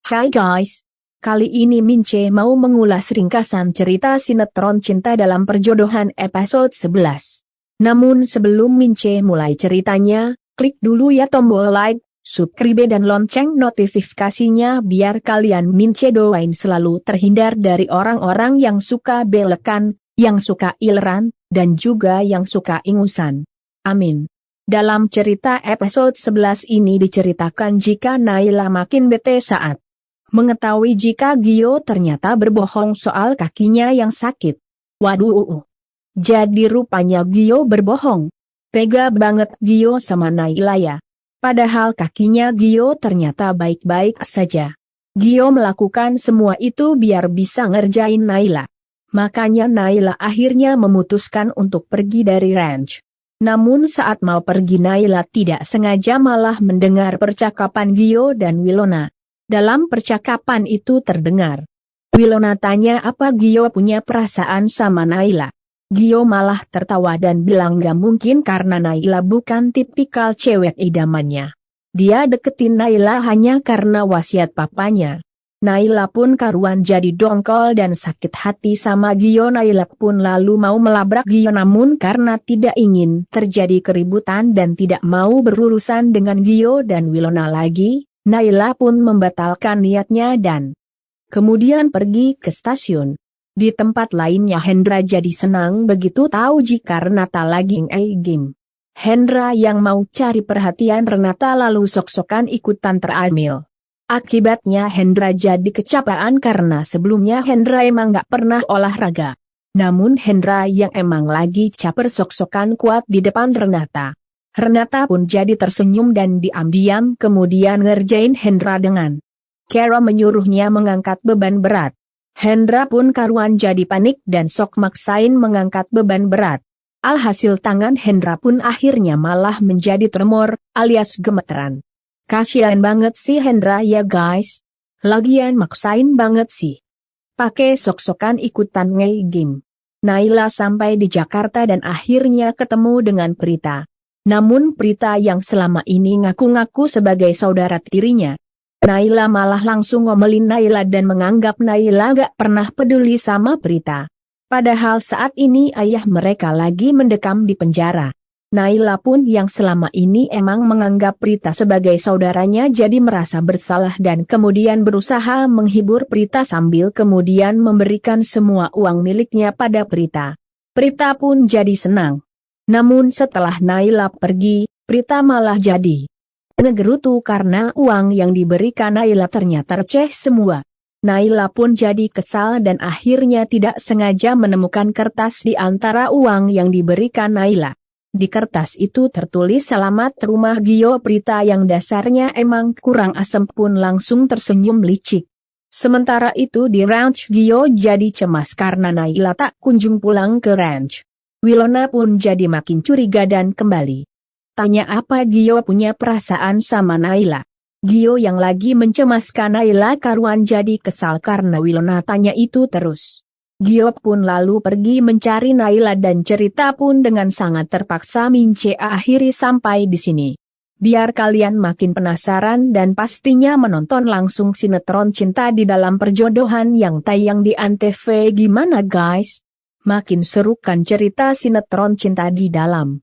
Hai guys, kali ini Mince mau mengulas ringkasan cerita sinetron Cinta dalam Perjodohan episode 11. Namun sebelum Mince mulai ceritanya, klik dulu ya tombol like, subscribe dan lonceng notifikasinya biar kalian Mince doain selalu terhindar dari orang-orang yang suka belekan, yang suka ileran, dan juga yang suka ingusan. Amin. Dalam cerita episode 11 ini diceritakan jika Naila makin bete saat mengetahui jika Gio ternyata berbohong soal kakinya yang sakit. Waduh, jadi rupanya Gio berbohong. Tega banget Gio sama Naila ya. Padahal kakinya Gio ternyata baik-baik saja. Gio melakukan semua itu biar bisa ngerjain Naila. Makanya Naila akhirnya memutuskan untuk pergi dari ranch. Namun saat mau pergi Naila tidak sengaja malah mendengar percakapan Gio dan Wilona. Dalam percakapan itu terdengar Wilona tanya apa Gio punya perasaan sama Naila. Gio malah tertawa dan bilang gak mungkin karena Naila bukan tipikal cewek idamannya. Dia deketin Naila hanya karena wasiat papanya. Naila pun karuan jadi dongkol dan sakit hati sama Gio. Naila pun lalu mau melabrak Gio namun karena tidak ingin terjadi keributan dan tidak mau berurusan dengan Gio dan Wilona lagi, Naila pun membatalkan niatnya dan kemudian pergi ke stasiun. Di tempat lainnya Hendra jadi senang begitu tahu jika Renata lagi game. Hendra yang mau cari perhatian Renata lalu sok-sokan ikutan terambil. Akibatnya Hendra jadi kecapean karena sebelumnya Hendra emang gak pernah olahraga. Namun Hendra yang emang lagi caper sok-sokan kuat di depan Renata. Renata pun jadi tersenyum dan diam-diam kemudian ngerjain Hendra dengan cara menyuruhnya mengangkat beban berat. Hendra pun karuan jadi panik dan sok maksain mengangkat beban berat. Alhasil tangan Hendra pun akhirnya malah menjadi tremor alias gemeteran. Kasian banget si Hendra ya guys. Lagian maksain banget sih. Pakai sok-sokan ikutan nge-game. Naila sampai di Jakarta dan akhirnya ketemu dengan Prita. Namun Prita yang selama ini ngaku-ngaku sebagai saudara tirinya. Naila malah langsung ngomelin Naila dan menganggap Naila gak pernah peduli sama Prita. Padahal saat ini ayah mereka lagi mendekam di penjara. Naila pun yang selama ini emang menganggap Prita sebagai saudaranya jadi merasa bersalah dan kemudian berusaha menghibur Prita sambil kemudian memberikan semua uang miliknya pada Prita. Prita pun jadi senang. Namun setelah Naila pergi, Prita malah jadi ngegerutu karena uang yang diberikan Naila ternyata receh semua. Naila pun jadi kesal dan akhirnya tidak sengaja menemukan kertas di antara uang yang diberikan Naila. Di kertas itu tertulis selamat rumah Gio. Prita yang dasarnya emang kurang asem pun langsung tersenyum licik. Sementara itu di ranch Gio jadi cemas karena Naila tak kunjung pulang ke ranch. Wilona pun jadi makin curiga dan kembali tanya apa Gio punya perasaan sama Naila. Gio yang lagi mencemaskan Naila karuan jadi kesal karena Wilona tanya itu terus. Gio pun lalu pergi mencari Naila dan cerita pun dengan sangat terpaksa Mince akhiri sampai di sini. Biar kalian makin penasaran dan pastinya menonton langsung sinetron Cinta di dalam Perjodohan yang tayang di ANTV gimana guys? Makin seru kan cerita sinetron Cinta di dalam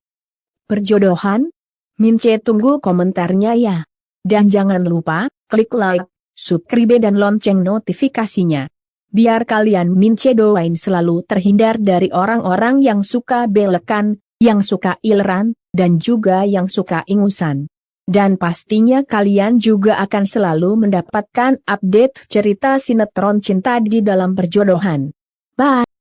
Perjodohan? Mince tunggu komentarnya ya. Dan jangan lupa, klik like, subscribe dan lonceng notifikasinya. Biar kalian Mince doain selalu terhindar dari orang-orang yang suka belekan, yang suka ileran, dan juga yang suka ingusan. Dan pastinya kalian juga akan selalu mendapatkan update cerita sinetron Cinta di dalam Perjodohan. Bye!